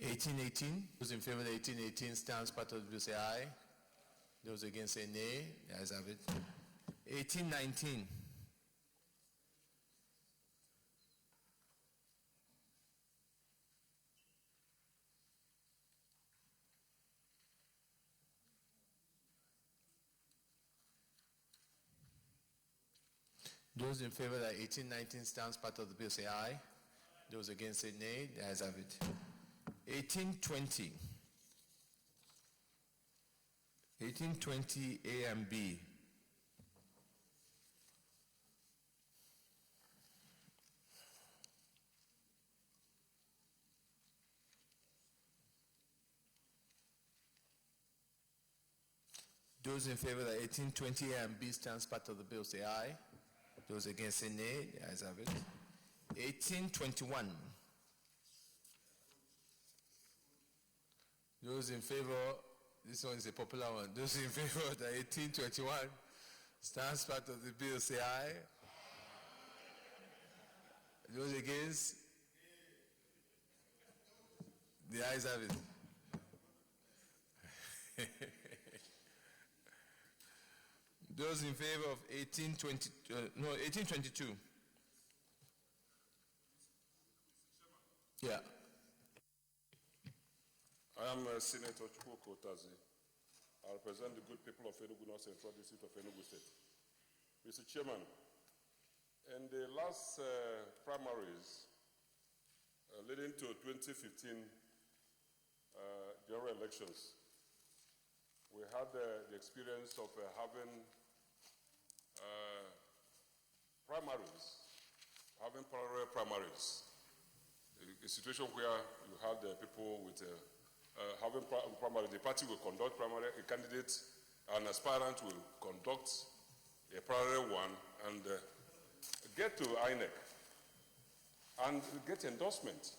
1818. Those in favor of 1818 stands part of the bill say aye. Those against say nay. The ayes have it. 1819. Those in favor that 1819 stands part of the bill say aye. Those against say nay. The ayes have it. 1820. 1820 A and B. Those in favor that 1820 A and B stands part of the bill say aye. Those against say nay. The ayes have it. 1821. Those in favor, this one is a popular one. Those in favor of the 1821 stands part of the bill say aye. Those against, the ayes have it. Those in favor of 1822. Yeah. I am Senator Chukwuko Otazi. I represent the good people of Enugu North Central District of Enugu State. Mr. Chairman, in the last primaries leading to 2015 general elections, we had the experience of having parallel primaries. A situation where you had people with having primary, the party will conduct primary, a candidate, an aspirant will conduct a parallel one and get to INEC and get endorsement.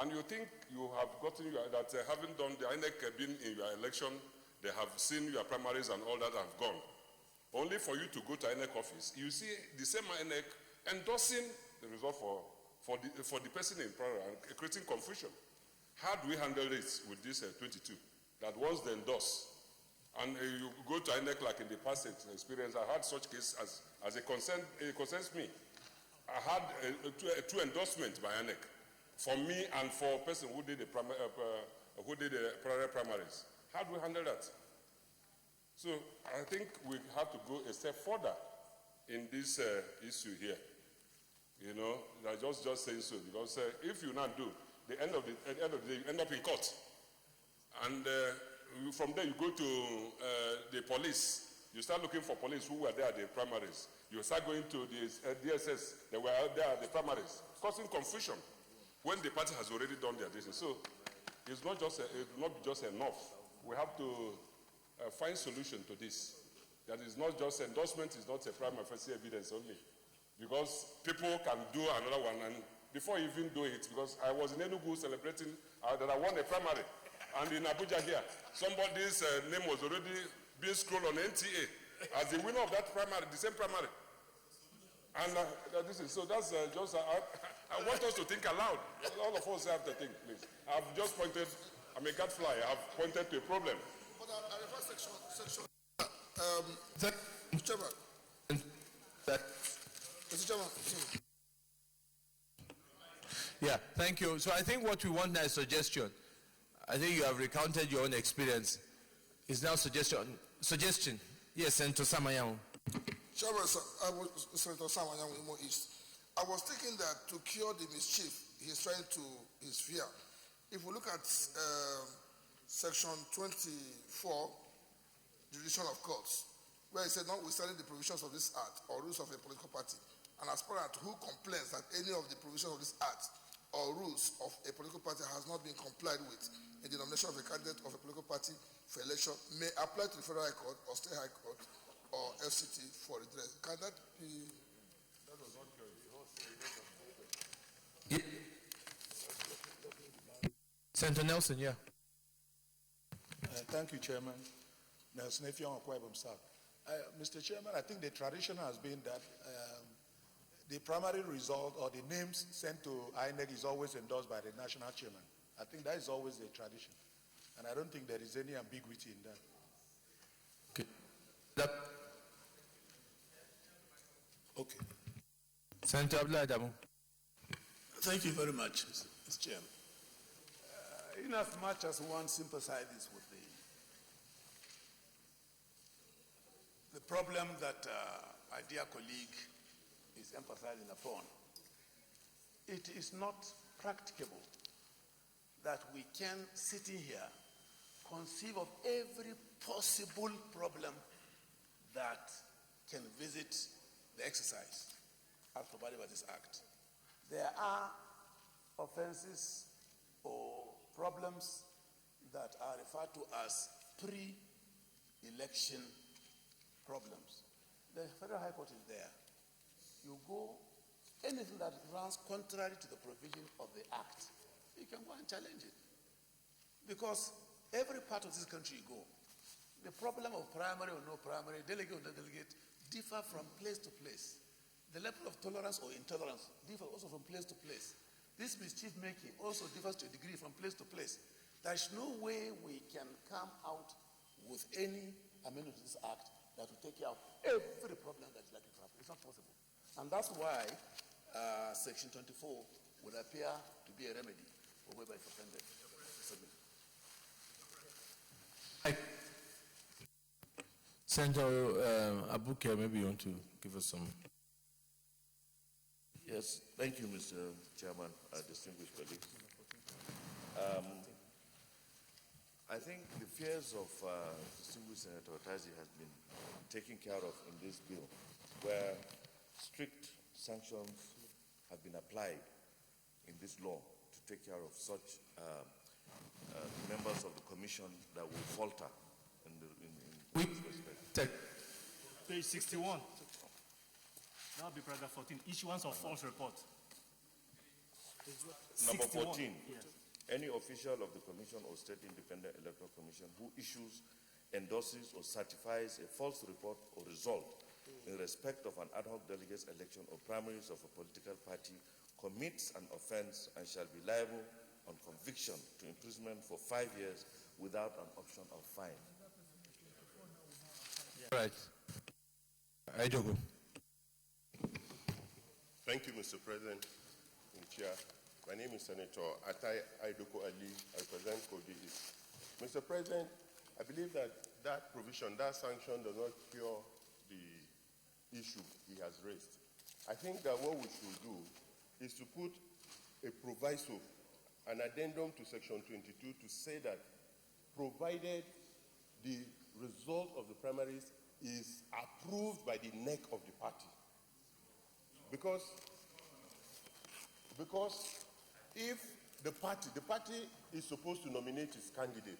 And you think you have gotten that having done the INEC been in your election, they have seen your primaries and all that have gone. Only for you to go to INEC office, you see the same INEC endorsing the result for the person in primary and creating confusion. How do we handle it with this 22? That once they endorse, and you go to INEC like in the past experience, I had such case as it concerns me. I had two endorsements by INEC for me and for a person who did the parallel primaries. How do we handle that? So I think we have to go a step further in this issue here. You know, I just saying so because if you not do, the end of the day, you end up in court. And from there, you go to the police. You start looking for police who were there at the primaries. You start going to the DSS that were out there at the primaries, causing confusion when the party has already done their business. So it's not just enough. We have to find solution to this. That is not just endorsement, is not a prima facie evidence only. Because people can do another one, and before you even do it, because I was in Enugu celebrating that I won a primary, and in Abuja here, somebody's name was already being scrolled on NTA as the winner of that primary, the same primary. And so that's just, I want us to think aloud. All of us have to think, please. I've just pointed, I'm a gadfly, I've pointed to a problem. But I refer section. Mr. Chairman. Mr. Chairman. Yeah, thank you. So I think what we want now is suggestion. I think you have recounted your own experience. It's now suggestion. Yes, Senator Samayang. Chairman, Senator Samayang, Imo East. I was thinking that to cure the mischief he's trying to his fear, if we look at section 24, jurisdiction of courts, where it said, notwithstanding the provisions of this act or rules of a political party, an aspirant who complains that any of the provisions of this act or rules of a political party has not been complied with in the nomination of a candidate of a political party for election may apply to the Federal High Court or State High Court or FCT for redress. Can that be? That was not clear. Senator Nelson, yeah. Thank you, Chairman. Nelson Effiong Okwebom, sir. Mr. Chairman, I think the tradition has been that the primary result or the names sent to INEC is always endorsed by the national chairman. I think that is always a tradition. And I don't think there is any ambiguity in that. Okay. That, Okay. Senator Abdullah Adamu. Thank you very much, Mr. Chairman. In as much as one sympathizes with the problem that my dear colleague is emphasizing upon, it is not practicable that we can, sitting here, conceive of every possible problem that can visit the exercise as provided by this act. There are offenses or problems that are referred to as pre-election problems. The Federal High Court is there. You go, anything that runs contrary to the provision of the act, you can go and challenge it. Because every part of this country you go, the problem of primary or no primary, delegate or no delegate, differ from place to place. The level of tolerance or intolerance differs also from place to place. This mischief making also differs to a degree from place to place. There's no way we can come out with any amendment to this act that will take care of every problem that's likely to happen. It's not possible. And that's why Section 24 would appear to be a remedy for whoever is offended. Senator Abuke, maybe you want to give us some. Yes, thank you, Mr. Chairman, distinguished colleagues. I think the fears of distinguished Senator Tazi has been taken care of in this bill, where strict sanctions have been applied in this law to take care of such members of the commission that will falter in this respect. Page 61. That will be paragraph 14. Issuance of false report. Number 61. 14. Yes. Any official of the Commission or State Independent Electoral Commission who issues, endorses, or certifies a false report or result in respect of an ad hoc delegates election or primaries of a political party commits an offense and shall be liable on conviction to imprisonment for 5 years without an option of fine. Right. Aidogo. Thank you, Mr. President and Chair. My name is Senator Atai Aidoko Ali. I represent Kogi East. Mr. President, I believe that that provision, that sanction does not cure the issue he has raised. I think that what we should do is to put a proviso, an addendum to Section 22 to say that provided the result of the primaries is approved by the neck of the party. Because if the party is supposed to nominate its candidate.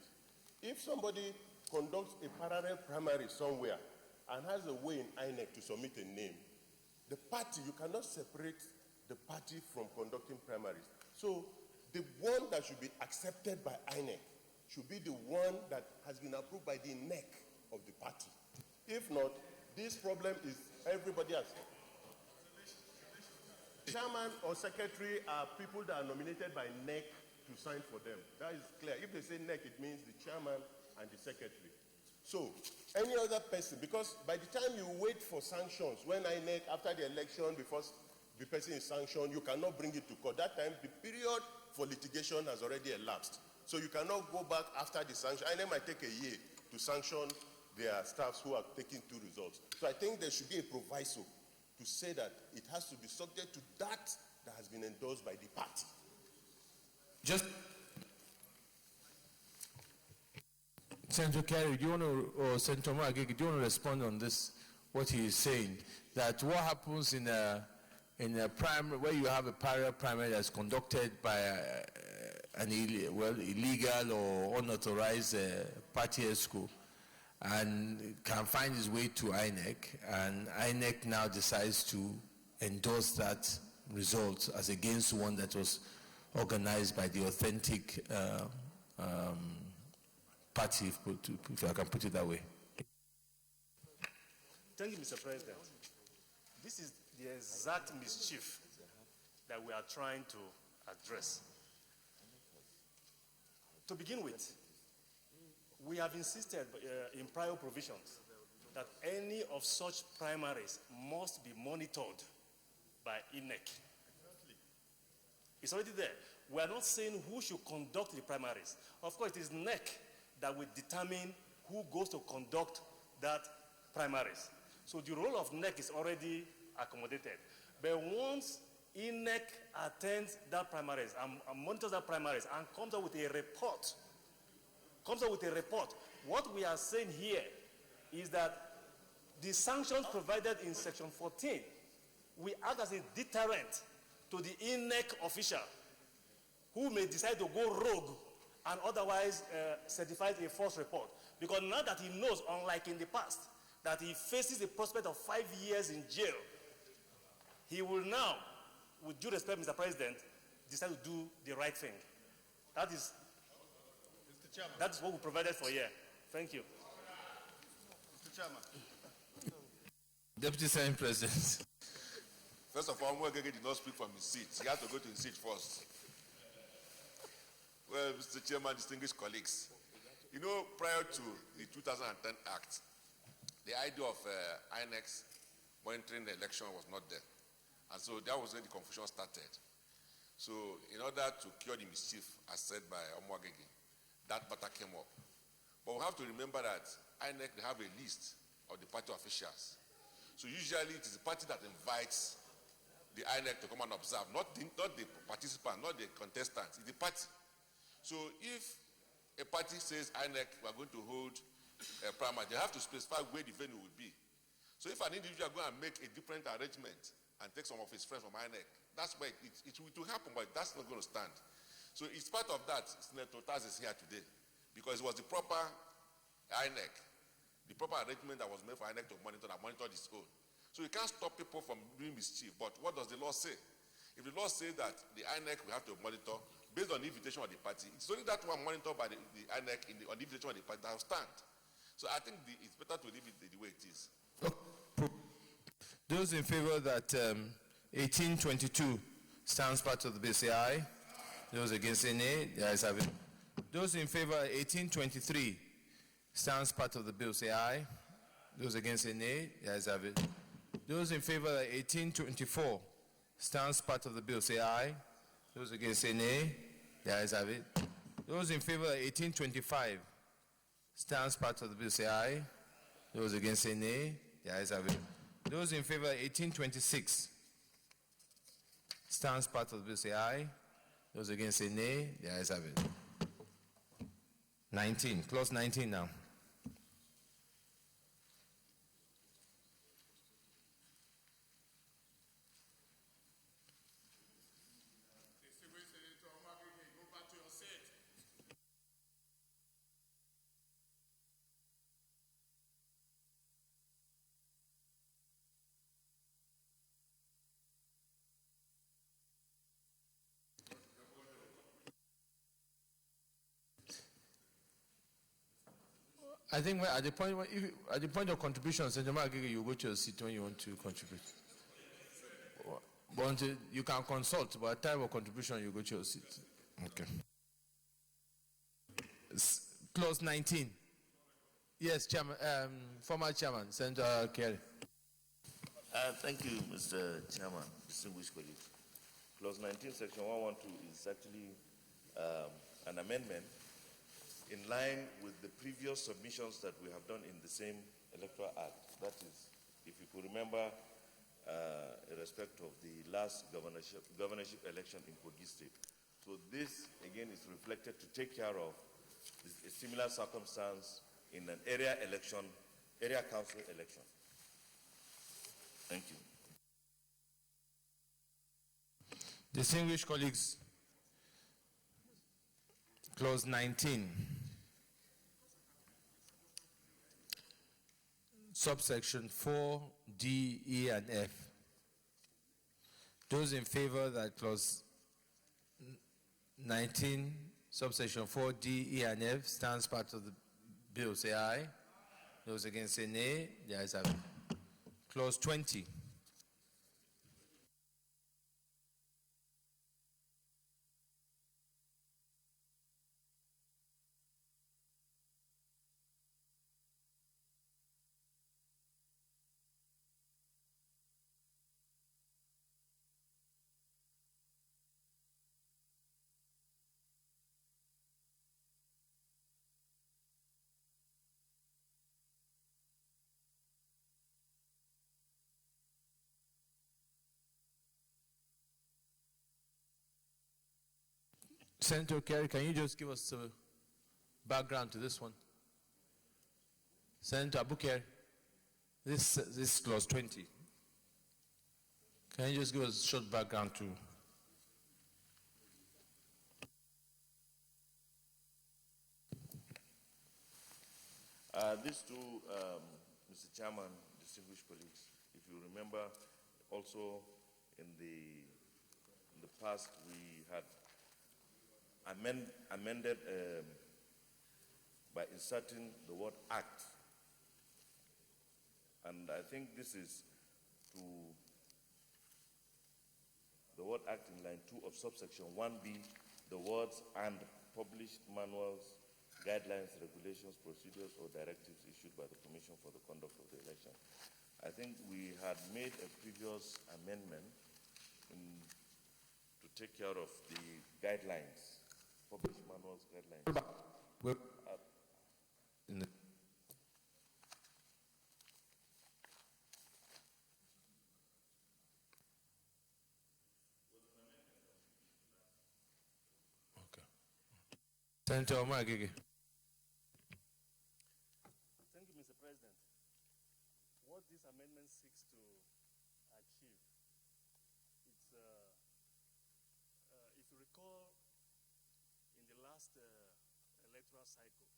If somebody conducts a parallel primary somewhere and has a way in INEC to submit a name, the party, you cannot separate the party from conducting primaries. So the one that should be accepted by INEC should be the one that has been approved by the neck of the party. If not, this problem is everybody else. Chairman or secretary are people that are nominated by NEC to sign for them. That is clear. If they say NEC, it means the chairman and the secretary. So, any other person, because by the time you wait for sanctions, when INEC, after the election, before the person is sanctioned, you cannot bring it to court. That time, the period for litigation has already elapsed. So you cannot go back after the sanction. INEC might take a year to sanction their staffs who are taking 2 results. So I think there should be a proviso to say that it has to be subject to that has been endorsed by the party. Just Senator Kerry, do you want to, or Senator Magegi, do you want to respond on this? What he is saying, that what happens in a primary where you have a parallel primary that's conducted by an illegal or unauthorized party school, and can find his way to INEC, and INEC now decides to endorse that result as against one that was organized by the authentic party, if I can put it that way. Thank you, Mr. President. This is the exact mischief that we are trying to address. To begin with, we have insisted in prior provisions that any of such primaries must be monitored by INEC. It's already there. We are not saying who should conduct the primaries. Of course, it is NEC that will determine who goes to conduct that primaries. So the role of NEC is already accommodated. But once INEC attends that primaries and monitors that primaries and comes up with a report, what we are saying here is that the sanctions provided in Section 14 will act as a deterrent to the INEC official who may decide to go rogue and otherwise certifies a false report. Because now that he knows, unlike in the past, that he faces the prospect of 5 years in jail, he will now, with due respect, Mr. President, decide to do the right thing. That is what we provided for here. Thank you. Mr. Chairman. Deputy Senate President. First of all, Mwagege did not speak from his seat. He had to go to his seat first. Well, Mr. Chairman, distinguished colleagues, you know, prior to the 2010 Act, the idea of INEC monitoring the election was not there. And so that was when the confusion started. So in order to cure the mischief, as said by Omwagege, that matter came up. But we have to remember that INEC, they have a list of the party officials. So usually it is the party that invites the INEC to come and observe, not the participant, not the contestant, it's the party. So if a party says INEC, we are going to hold a primary, they have to specify where the venue will be. So if an individual go and make a different arrangement and take some of his friends from INEC, that's where it will happen, but that's not going to stand. So it's part of that. Senator Taz is here today because it was the proper INEC, the proper arrangement that was made for INEC to monitor and monitor its own. So you can't stop people from doing mischief, but what does the law say? If the law says that the INEC will have to monitor based on the invitation of the party, it's only that one monitored by the INEC on the invitation of the party that will stand. So I think it's better to leave it the way it is. Those in favor that 1822 stands part of the bill, say aye. Those against, say nay. The ayes have it. Those in favor 1823 stands part of the bill, say aye. Those against, say nay. The ayes have it. Those in favor 1824 stands part of the bill, say aye. Those against, say nay. The ayes have it. Those in favor 1825 stands part of the bill, say aye. Those against, say nay. The ayes have it. Those in favor 1826 stands part of the bill, say aye. Those against, say nay. The ayes have it. 19. Clause 19 now. I think at the point of contribution, Senator Magigi, you go to your seat when you want to contribute. But you can consult, but at the time of contribution, you go to your seat. Okay. Clause 19. Yes, Chairman, former Chairman, Senator Kerry. Thank you, Mr. Chairman, distinguished colleagues. Clause 19, Section 112 is actually an amendment in line with the previous submissions that we have done in the same Electoral Act. That is, if you could remember, in respect of the last governorship election in Kogi State. So this, again, is reflected to take care of a similar circumstance in an area council election. Thank you. Distinguished colleagues, Clause 19, subsection 4, D, E, and F. Those in favor that Clause 19, subsection 4, D, E, and F stands part of the bill, say aye. Those against, say nay. The ayes have it. Clause 20. Senator Kerry, can you just give us a background to this one? Senator Abukir, this clause 20. Can you just give us a short background to? These two, Mr. Chairman, distinguished colleagues, if you remember, also in the past we had amended by inserting the word act. And I think this is to the word act in line 2 of subsection 1B, the words and published manuals, guidelines, regulations, procedures, or directives issued by the Commission for the conduct of the election. I think we had made a previous amendment to take care of the guidelines, published manuals, guidelines. Okay. Senator Omar Agege. Thank you, Mr. President. What this amendment seeks to achieve, it's, if you recall, in the last electoral cycle,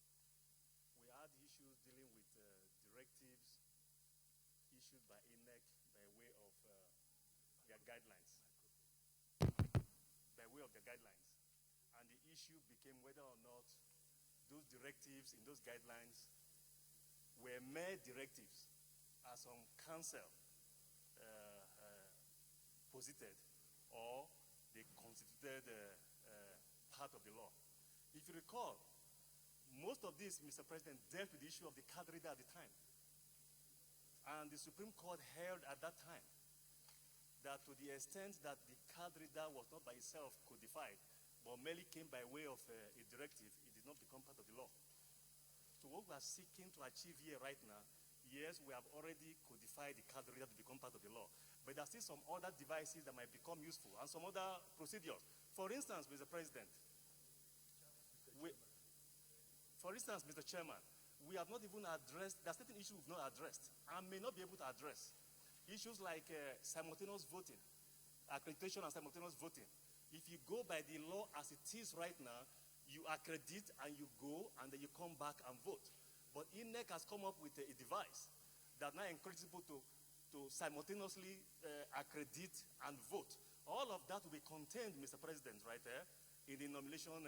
we had issues dealing with directives issued by INEC by way of their guidelines. And the issue became whether or not those directives in those guidelines were mere directives as some council posited, or they constituted part of the law. If you recall, most of this, Mr. President, dealt with the issue of the card reader at the time. And the Supreme Court held at that time that to the extent that the card reader was not by itself codified, but merely came by way of a directive, it did not become part of the law. So what we are seeking to achieve here right now, yes, we have already codified the card reader to become part of the law, but there are still some other devices that might become useful and some other procedures. For instance, Mr. President, Mr. Chairman, we have not even addressed, there are certain issues we've not addressed and may not be able to address. Issues like simultaneous voting, accreditation and simultaneous voting. If you go by the law as it is right now, you accredit and you go and then you come back and vote. But INEC has come up with a device that now encourages people to simultaneously accredit and vote. All of that will be contained, Mr. President, right there in the nomination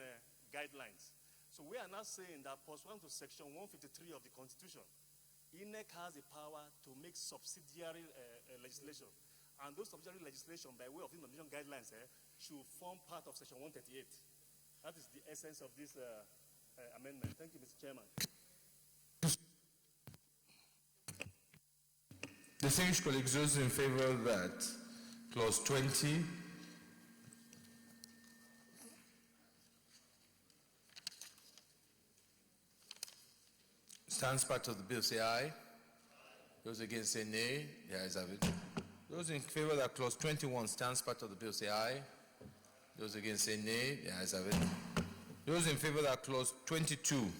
guidelines. So we are now saying that pursuant to section 153 of the Constitution, INEC has the power to make subsidiary legislation. And those subsidiary legislation, by way of the nomination guidelines, should form part of section 138. That is the essence of this amendment. Thank you, Mr. Chairman. Distinguished colleagues, those in favor of that clause 20 stands part of the bill, say aye. Those against say nay. The ayes have it. Those in favor that clause 21 stands part of the bill, say aye. Those against say nay. The ayes have it. Those in favor that clause 22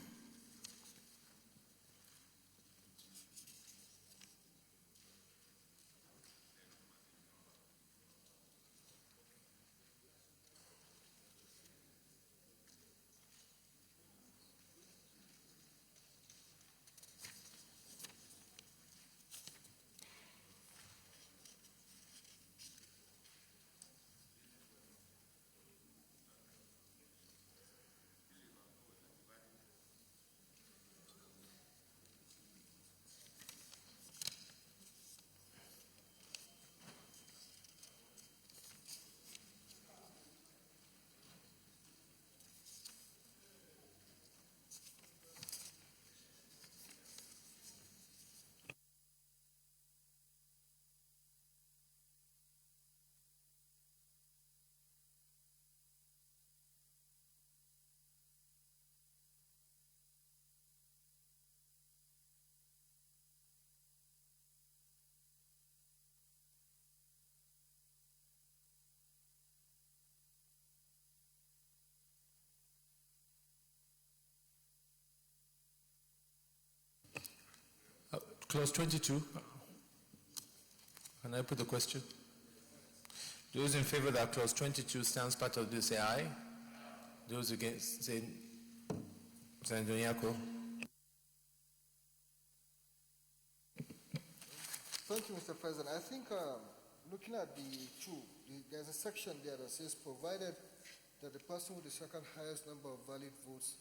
Clause 22. Can I put the question? Those in favor that clause 22 stands part of this, say aye. Those against, say Senator Nyako. Thank you, Mr. President. I think looking at there's a section there that says, provided that the person with the second highest number of valid votes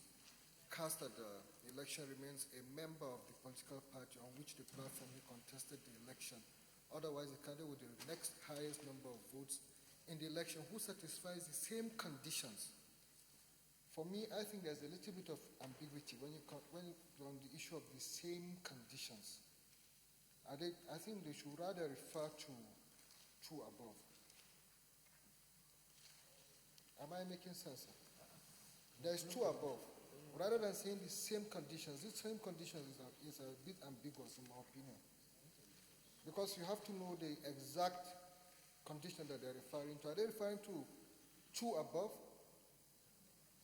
cast at the election remains a member of the political party on which the platform he contested the election. Otherwise, the candidate with the next highest number of votes in the election who satisfies the same conditions. For me, I think there's a little bit of ambiguity when on the issue of the same conditions. I think they should rather refer to two above. Am I making sense? There's two above. Rather than saying the same conditions, these same conditions is a bit ambiguous in my opinion. Because you have to know the exact condition that they're referring to. Are they referring to two above?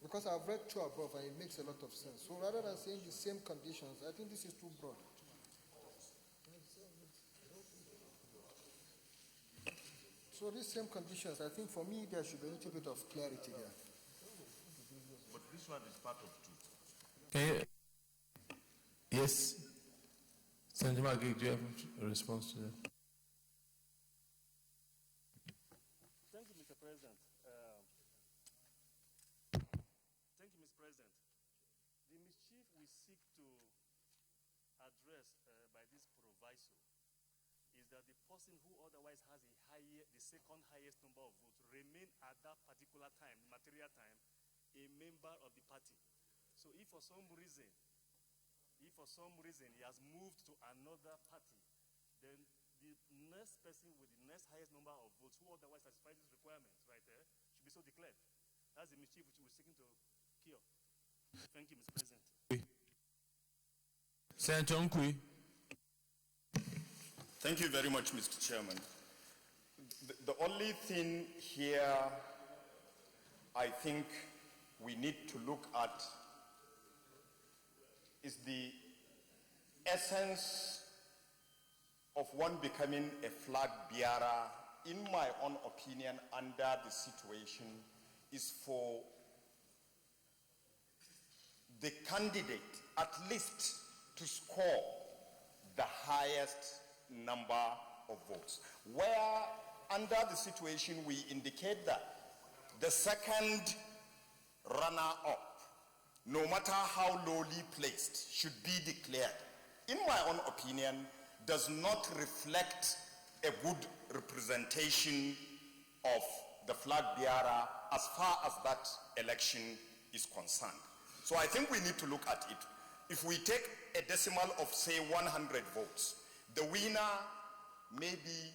Because I've read two above and it makes a lot of sense. So rather than saying the same conditions, I think this is too broad. So these same conditions, I think for me there should be a little bit of clarity there. But this one is part of two. Okay. Yes. Senator Maggie, do you have a response to that? Thank you, Mr. President. Thank you, Mr. President. The mischief we seek to address by this proviso is that the person who otherwise has the second highest number of votes remain at that particular time, material time, a member of the party. So if for some reason he has moved to another party, then the next person with the next highest number of votes who otherwise satisfies these requirements right there should be so declared. That's the mischief which we're seeking to cure. Thank you, Mr. President. Senator Nkui. Thank you very much, Mr. Chairman. The only thing here I think we need to look at is the essence of one becoming a flag bearer, in my own opinion, under the situation, is for the candidate at least to score the highest number of votes. Where under the situation we indicate that the second runner-up, no matter how lowly placed, should be declared, in my own opinion, does not reflect a good representation of the flag bearer as far as that election is concerned. So I think we need to look at it. If we take a decimal of, say, 100 votes, the winner maybe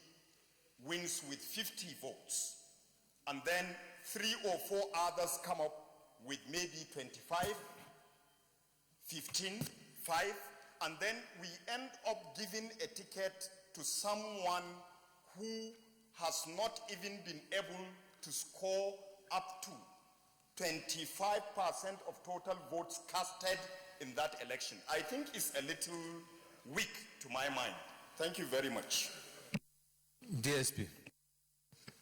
wins with 50 votes, and then 3 or 4 others come up with maybe 25, 15, 5, and then we end up giving a ticket to someone who has not even been able to score up to 25% of total votes casted in that election. I think it's a little weak to my mind. Thank you very much. DSP.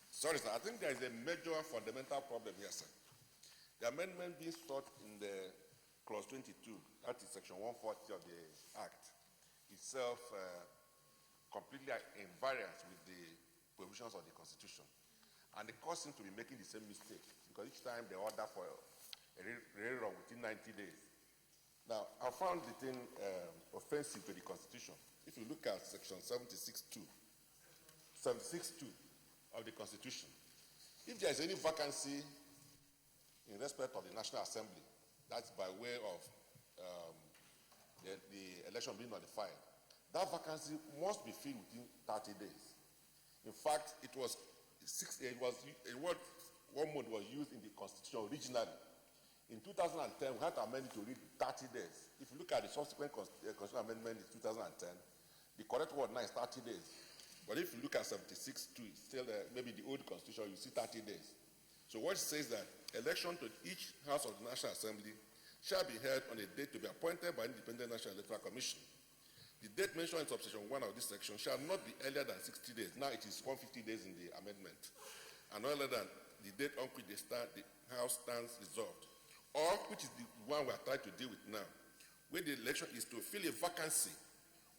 Sorry, sir. I think there is a major fundamental problem here, sir. The amendment being sought in the clause 22, that is section 140 of the Act, itself completely in variance with the provisions of the Constitution. And the court seems to be making the same mistake, because each time they order for a rerun within 90 days. Now, I found the thing offensive to the Constitution. If you look at section 76.2 of the Constitution, if there is any vacancy in respect of the National Assembly, that's by way of the election being notified, that vacancy must be filled within 30 days. In fact, one month was used in the Constitution originally. In 2010, we had to amend it to read 30 days. If you look at the subsequent Constitutional amendment in 2010, the correct word now is 30 days. But if you look at 76.2, it's still maybe the old Constitution, you see 30 days. So what it says that election to each House of the National Assembly shall be held on a date to be appointed by the Independent National Electoral Commission. The date mentioned in subsection 1 of this section shall not be earlier than 60 days. Now it is 150 days in the amendment. And no earlier than the date on which the House stands resolved. Or, which is the one we are trying to deal with now, when the election is to fill a vacancy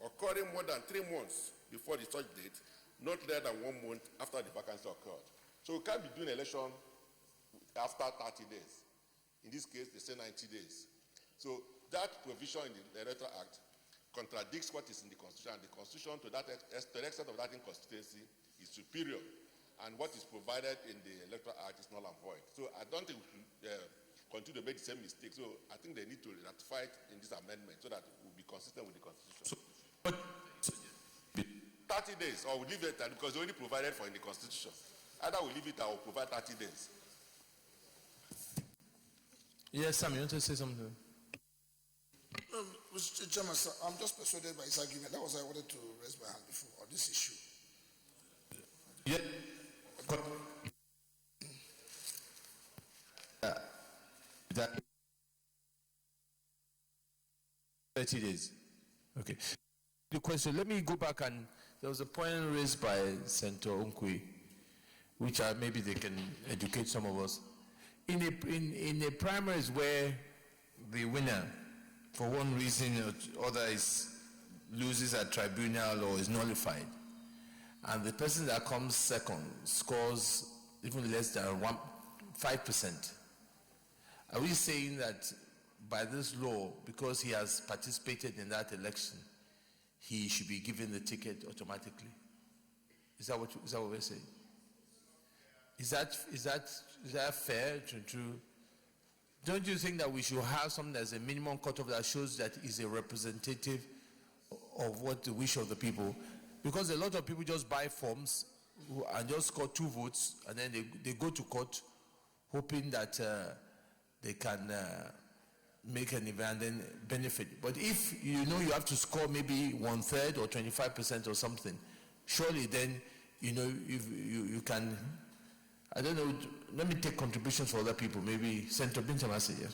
occurring more than 3 months before the such date, not later than 1 month after the vacancy occurred. So we can't be doing election after 30 days. In this case, they say 90 days. So that provision in the Electoral Act contradicts what is in the Constitution, and the Constitution, to the extent of that inconsistency, is superior. And what is provided in the Electoral Act is null and void. So I don't think we should continue to make the same mistake. So I think they need to ratify it in this amendment so that it will be consistent with the Constitution. So, 30 days, or we leave it because they only provided for in the Constitution. Either we leave it or we'll provide 30 days. Yes, Sam, you want to say something? Mr. Chairman, sir, I'm just persuaded by his argument. That was why I wanted to raise my hand before on this issue. Yeah. That 30 days. Okay. The question, let me go back, and there was a point raised by Senator Onkwe, which maybe they can educate some of us. In a primaries where the winner, for one reason or other, loses at tribunal or is nullified, and the person that comes second scores even less than 5%, are we saying that by this law, because he has participated in that election, he should be given the ticket automatically? Is that what we're saying? Is that fair to don't you think that we should have something as a minimum cutoff that shows that is a representative of what the wish of the people? Because a lot of people just buy forms and just score 2 votes, and then they go to court hoping that they can make an event and then benefit. But if you know you have to score maybe 1/3 or 25% or something, surely then you can. I don't know, let me take contributions for other people. Maybe Senator Bintamasi, yes.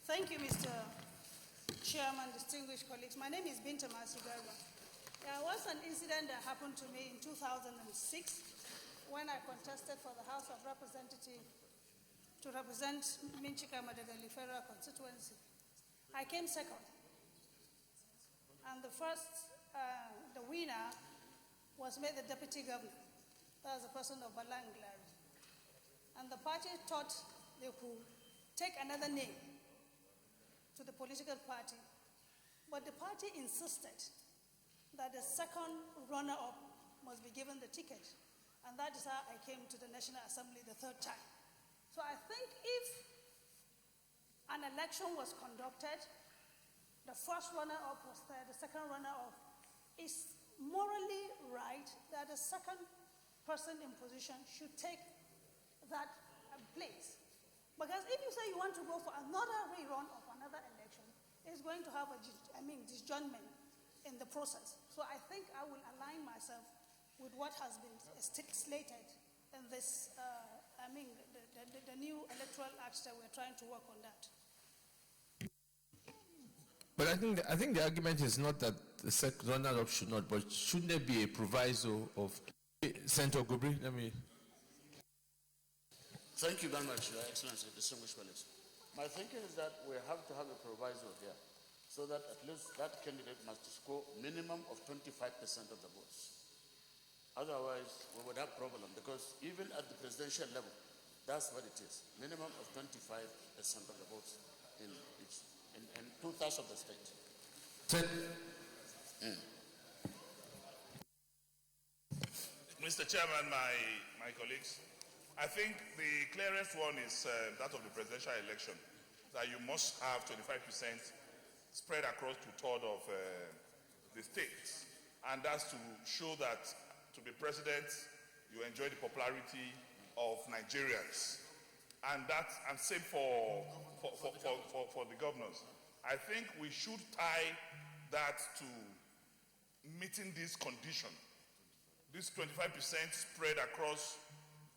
Thank you, Mr. Chairman, distinguished colleagues. My name is Bintamasi Garba. There was an incident that happened to me in 2006 when I contested for the House of Representatives to represent Minchika Madagali Federal constituency. I came second. And the winner was made the deputy governor. That was a person of Balanglari. And the party thought they could take another name to the political party. But the party insisted that the second runner-up must be given the ticket. And that is how I came to the National Assembly the 3rd time. So I think if an election was conducted, the first runner-up was there, the second runner-up, it's morally right that the second person in position should take that place. Because if you say you want to go for another rerun of another election, it's going to have disjointment in the process. So I think I will align myself with what has been slated in this, the new electoral act that we're trying to work on that. But I think the argument is not that the second runner-up should not, but shouldn't there be a proviso of Senator Gubri? Thank you very much, Your Excellency, distinguished colleagues. My thinking is that we have to have a proviso here, so that at least that candidate must score minimum of 25% of the votes. Otherwise, we would have problem, because even at the presidential level, that's what it is. Minimum of 25% of the votes in 2/3 of the state. Mr. Chairman, my colleagues, I think the clearest one is that of the presidential election, that you must have 25% spread across 2/3 of the states. And that's to show that to be president, you enjoy the popularity of Nigerians. And same for the governors. I think we should tie that to meeting this condition. This 25% spread across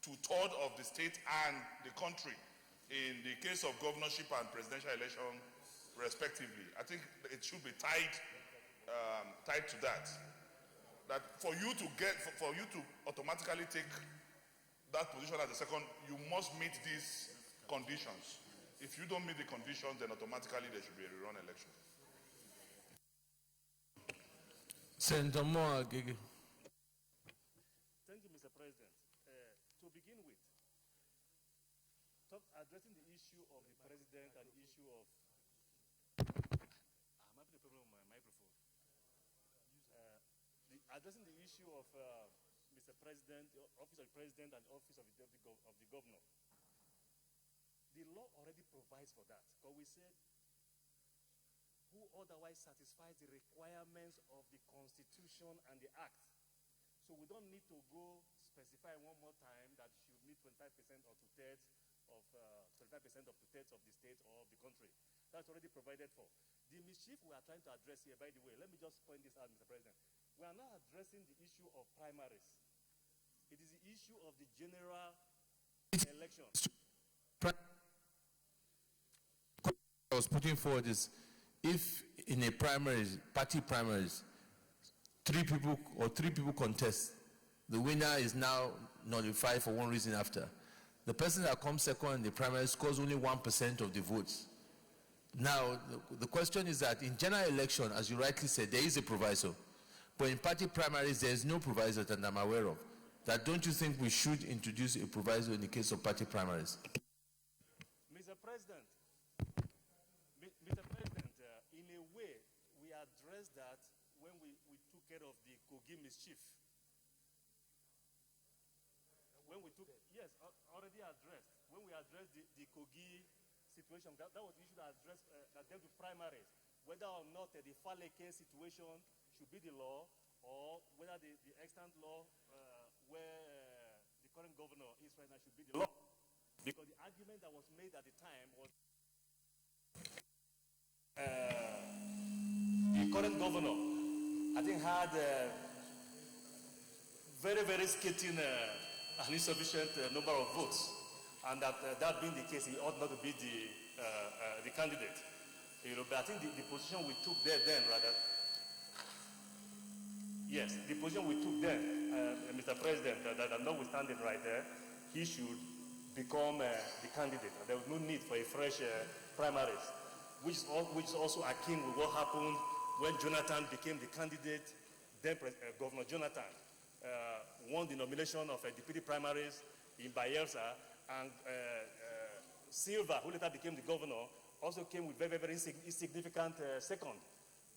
2/3 of the state and the country in the case of governorship and presidential election respectively. I think it should be tied tied to that. That for you to automatically take that position as the second, you must meet these conditions. If you don't meet the conditions, then automatically there should be a rerun election. Senator Moore Agege. Thank you, Mr. President. To begin with, addressing the issue of the president and the issue of... I'm having a problem with my microphone. Addressing the issue of Mr. President, Office of the President and Office of the Governor. The law already provides for that, because we said who otherwise satisfies the requirements of the Constitution and the Act. So we don't need to go specify one more time that you should meet 25% or 2/3 of 25% of 2/3 of the state or of the country. That's already provided for. The mischief we are trying to address here, by the way, let me just point this out, Mr. President. We are not addressing the issue of primaries. It is the issue of the general election. I was putting forward is, if in a primaries, party primaries, three people contest, the winner is now nullified for one reason after. The person that comes second in the primary scores only 1% of the votes. Now, the question is that in general election, as you rightly said, there is a proviso. But in party primaries, there is no proviso that I'm aware of. That don't you think we should introduce a proviso in the case of party primaries? Mr. President, in a way, we addressed that when we took care of the Kogi mischief. When we took, yes, already addressed. When we addressed the Kogi situation, that was the issue that addressed that dealt with primaries. Whether or not the Faleke situation should be the law, or whether the extant law where the current governor is right now should be the law. Because the argument that was made at the time was the current governor, I think, had very, very scathing an insufficient number of votes, and that being the case, he ought not to be the candidate. You know, but I think the position we took there then, rather, yes, the position we took then, Mr. President, that notwithstanding right there, he should become the candidate. There was no need for a fresh primaries, which is also akin with what happened when Jonathan became the candidate. Then Governor Jonathan won the nomination of a deputy primaries in Bayelsa, and Silva, who later became the governor, also came with very, very insignificant second.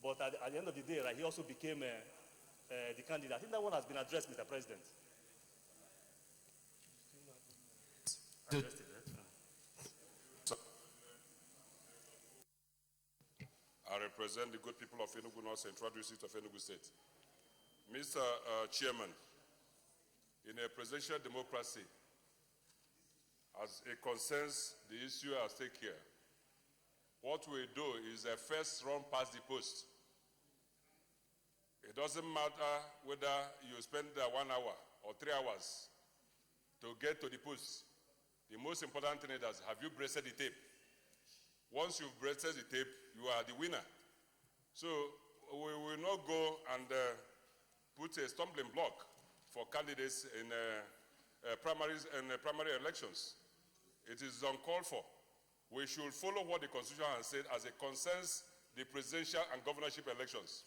But at the end of the day, right, he also became the candidate. I think that one has been addressed, Mr. President. I represent the good people of Enugu North Central District of Enugu State. Mr. Chairman, in a presidential democracy, as it concerns the issue at stake here, what we do is a first run past the post. It doesn't matter whether you spend 1 hour or 3 hours to get to the post. The most important thing is that, have you breasted the tape? Once you've breasted the tape, you are the winner. So we will not go and put a stumbling block for candidates in primaries and primary elections. It is uncalled for. We should follow what the Constitution has said as it concerns the presidential and governorship elections.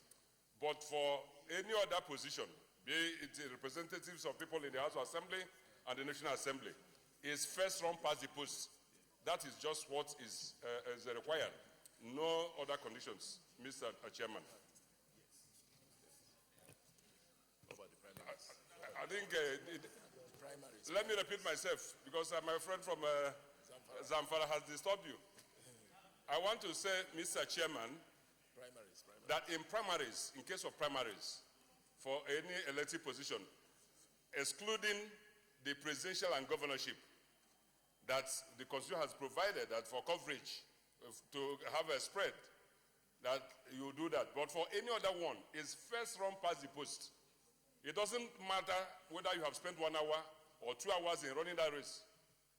But for any other position, be it the representatives of people in the House of Assembly and the National Assembly, is first run past the post. That is just what is required. No other conditions, Mr. Chairman. I think, let me repeat myself, because my friend from Zamfara has disturbed you. I want to say, Mr. Chairman, that in primaries, in case of primaries, for any elected position, excluding the presidential and governorship, that the Constitution has provided that for coverage, to have a spread, that you do that. But for any other one, it's first run past the post. It doesn't matter whether you have spent 1 hour or 2 hours in running that race.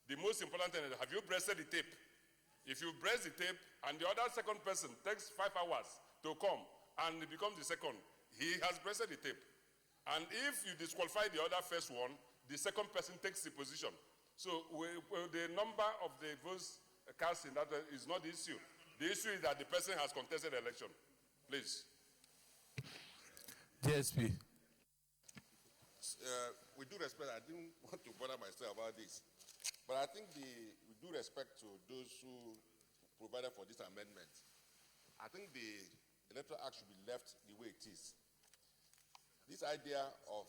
The most important thing is, have you breasted the tape? If you breast the tape and the other second person takes 5 hours to come and he becomes the second, he has pressed the tape. And if you disqualify the other first one, the second person takes the position. So the number of the votes cast in that is not the issue. The issue is that the person has contested the election. Please. DSP. With due respect, I didn't want to bother myself about this. But I think with due respect to those who provided for this amendment, I think the Electoral Act should be left the way it is. This idea of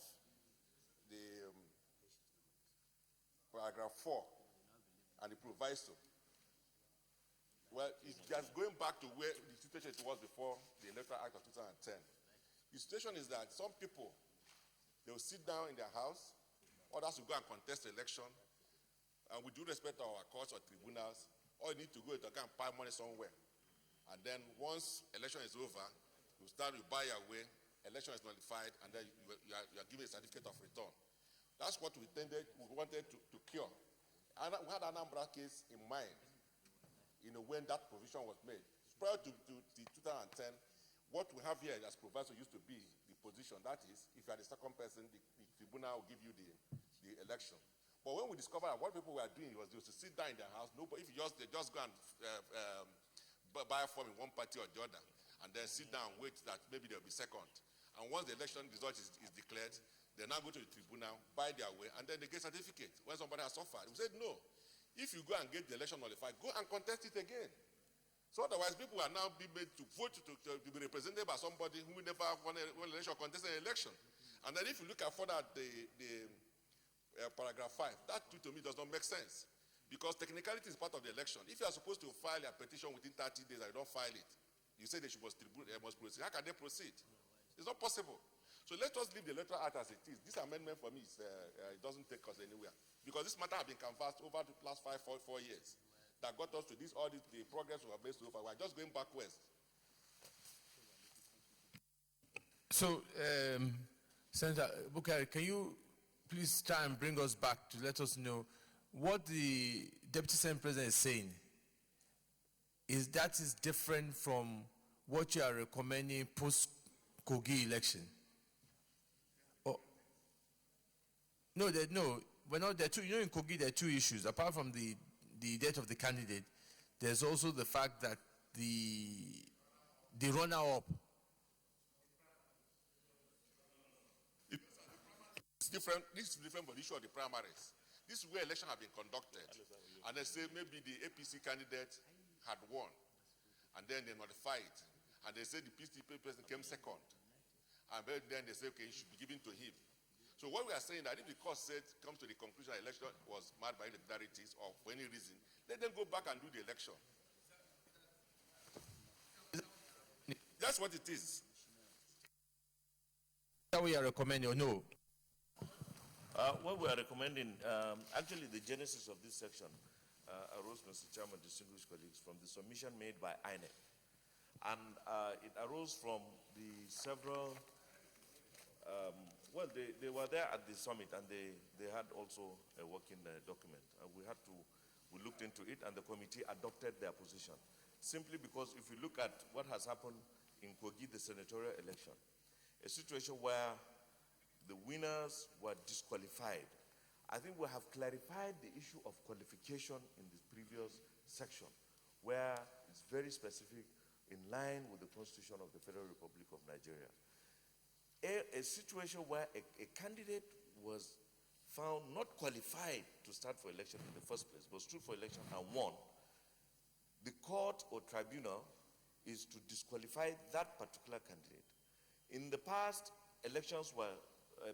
the paragraph 4 and the proviso, well, it's just going back to where the situation it was before the Electoral Act of 2010. The situation is that some people, they will sit down in their house, others will go and contest the election, and with due respect to our courts or tribunals, all you need to go is to go and pay money somewhere. And then once election is over, you buy your way, election is nullified, and then you are given a certificate of return. That's what we wanted to cure. And we had an Anambra case in mind, when that provision was made. Prior to the 2010, what we have here as proviso used to be the position. That is, if you are the second person, the tribunal will give you the election. But when we discovered that what people were doing was just to sit down in their house, nobody, if they just go and buy a form in one party or the other, and then sit down and wait that maybe they'll be second. And once the election result is declared, they now go to the tribunal, buy their way, and then they get certificate when somebody has suffered. We said, no. If you go and get the election nullified, go and contest it again. So otherwise, people are now being made to vote to be represented by somebody who never won an election or contested an election. And then if you look at further the paragraph 5, that to me does not make sense. Because technicality is part of the election. If you are supposed to file a petition within 30 days and you don't file it, you say they must proceed. How can they proceed? It's not possible. So let us leave the Electoral Act as it is. This amendment for me it doesn't take us anywhere. Because this matter has been canvassed over the last 4 years. That got us to this, the progress we have made so far. We're just going backwards. So, Senator Bukari, can you please try and bring us back to let us know what the Deputy Senate President is saying? Is different from what you are recommending post-Kogi election? Oh, no, we're not there. In Kogi there are two issues. Apart from the death of the candidate, there's also the fact that the runner-up. It's different. This is different from the issue of the primaries. This is where elections have been conducted. And they say maybe the APC candidate had won. And then they notified it. And they say the PCP person came second. And then they say, okay, it should be given to him. So what we are saying that if the court comes to the conclusion that election was marred by irregularities or for any reason, let them go back and do the election. That's what it is. That we are recommending or no? What we are recommending, actually the genesis of this section arose, Mr. Chairman, distinguished colleagues, from the submission made by INEC. And it arose from the several, they were there at the summit and they had also a working document. And we looked into it and the committee adopted their position. Simply because if you look at what has happened in Kogi, the senatorial election, a situation where the winners were disqualified. I think we have clarified the issue of qualification in the previous section, where it's very specific in line with the Constitution of the Federal Republic of Nigeria. A situation where a candidate was found not qualified to start for election in the first place, but stood for election and won, the court or tribunal is to disqualify that particular candidate. In the past,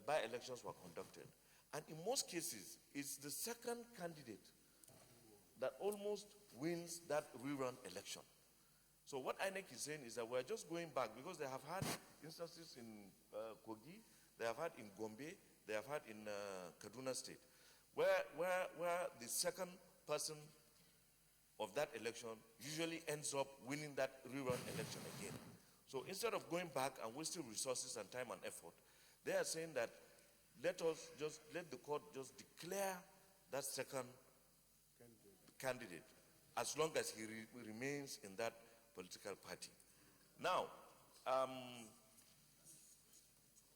by-elections were conducted. And in most cases, it's the second candidate that almost wins that rerun election. So what INEC is saying is that we're just going back because they have had instances in Kogi, they have had in Gombe, they have had in Kaduna State, where the second person of that election usually ends up winning that rerun election again. So instead of going back and wasting resources and time and effort, they are saying that let the court just declare that second candidate as long as he remains in that political party. Now,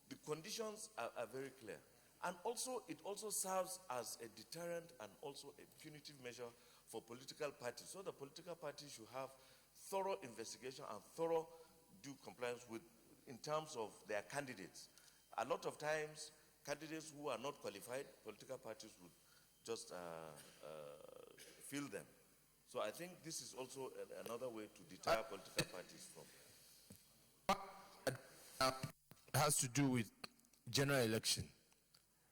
The conditions are very clear. And also, it also serves as a deterrent and also a punitive measure for political parties. So the political parties should have thorough investigation and thorough due compliance with, in terms of their candidates. A lot of times, candidates who are not qualified, political parties would just fill them. So I think this is also another way to deter political parties from. Has to do with general election,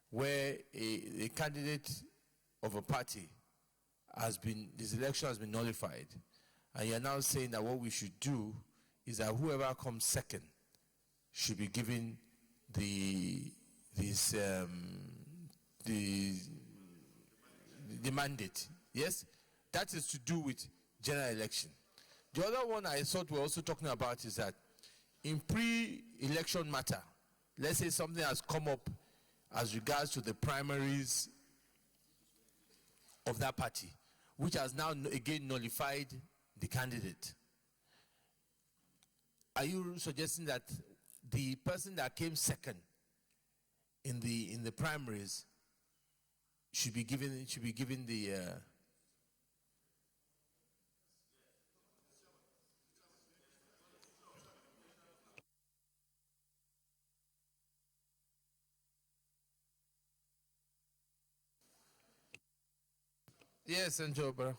where a candidate of a party has been, this election has been nullified, and you're now saying that what we should do is that whoever comes second should be given the mandate. Yes, that is to do with general election. The other one I thought we're also talking about is that in pre-election matter, let's say something has come up as regards to the primaries of that party, which has now again nullified the candidate. Are you suggesting that the person that came second in the primaries should be given the Yes, Senator Obara.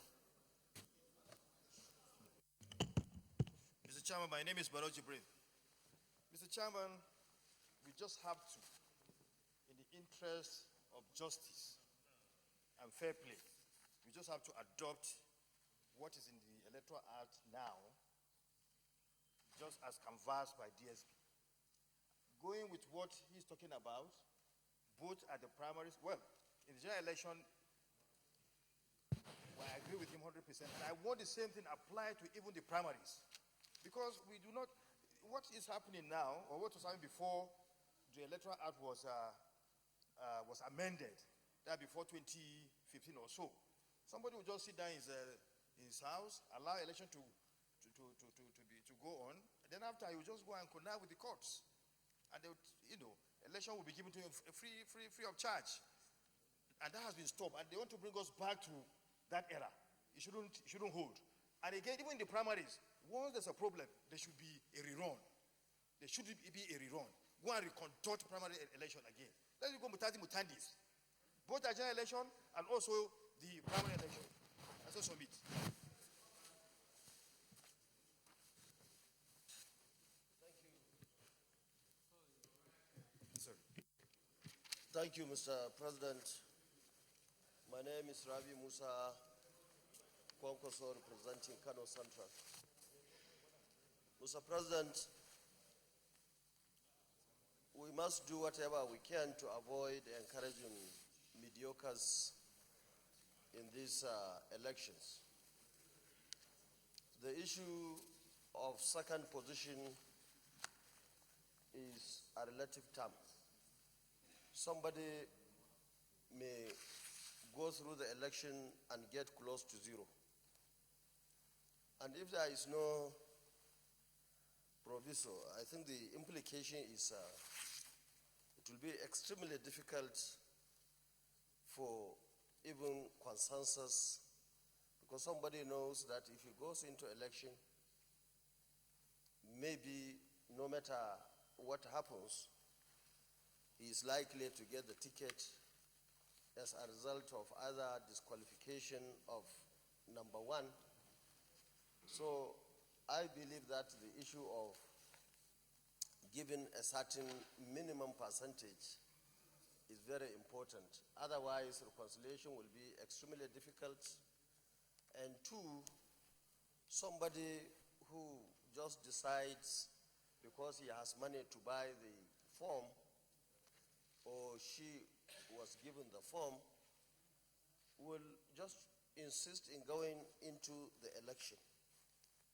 Mr. Chairman, my name is Baroj Jibril. Mr. Chairman, we just have to, in the interest of justice and fair play, we just have to adopt what is in the Electoral Act now, just as canvassed by DSP. Going with what he's talking about, both at the primaries, well, in the general election, well, I agree with him 100%, and I want the same thing applied to even the primaries. Because we do not, what is happening now, or what was happening before the Electoral Act was amended, that before 2015 or so, somebody would just sit down in his house, allow election to go on, and then after he would just go and connive with the courts. And they would, election will be given to him free of charge. And that has been stopped, and they want to bring us back to that era. It shouldn't hold. And again, even in the primaries, once there's a problem, there should be a rerun. There should be a rerun. Go and reconduct primary election again. Let's go mutandis. Both the general election and also the primary election. And so submit. Thank you, Mr. President. My name is Ravi Musa Kwankoso, representing Kano Central. Mr. President, we must do whatever we can to avoid encouraging mediocres in these elections. The issue of second position is a relative term. Somebody may go through the election and get close to zero. And if there is no proviso, I think the implication is it will be extremely difficult for even consensus, because somebody knows that if he goes into election, maybe no matter what happens, he is likely to get the ticket as a result of either disqualification of number one. So I believe that the issue of giving a certain minimum percentage is very important. Otherwise, reconciliation will be extremely difficult. And two, somebody who just decides because he has money to buy the form, or she was given the form, will just insist in going into the election.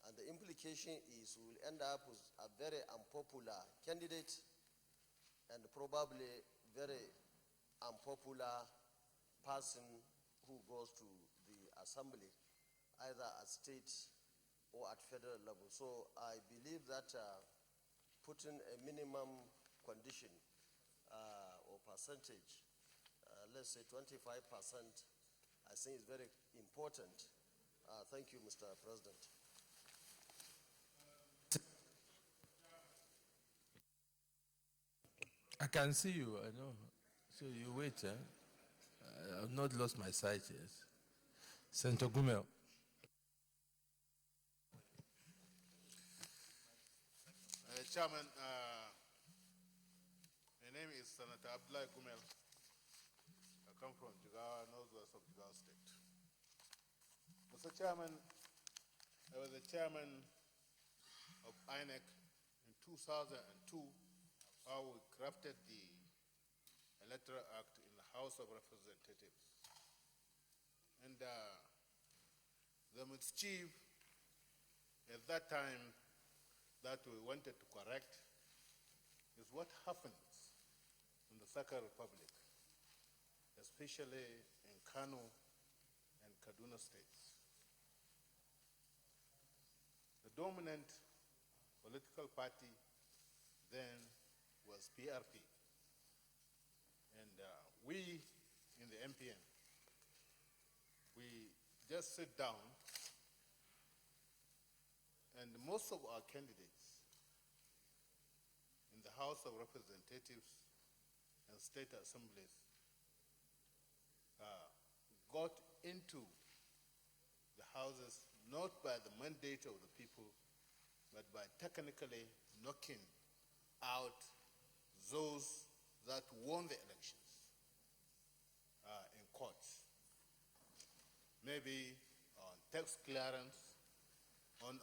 And the implication is we will end up with a very unpopular candidate and probably very unpopular person who goes to the assembly, either at state or at federal level. So I believe that putting a minimum condition or percentage, let's say 25%, I think is very important. Thank you, Mr. President. I can see you, I know. So you wait, eh? I've not lost my sight yet. Senator Gumel. Chairman, my name is Senator Abdullah Gumel. I come from Jigawa, northwest of Jigawa State. Mr. Chairman, I was the chairman of INEC in 2002, how we crafted the Electoral Act in the House of Representatives. And the mischief at that time that we wanted to correct is what happens in the Second Republic, especially in Kano and Kaduna states. The dominant political party then was PRP. And we in the MPN, we just sit down, and most of our candidates in the House of Representatives and state assemblies got into the houses not by the mandate of the people, but by technically knocking out those that won the elections in courts. Maybe on tax clearance, on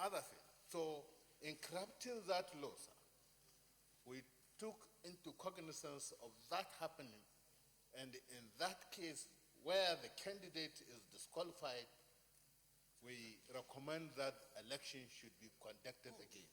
other things. So in crafting that law, sir, we took into cognizance of that happening, and in that case where the candidate is disqualified, we recommend that election should be conducted again.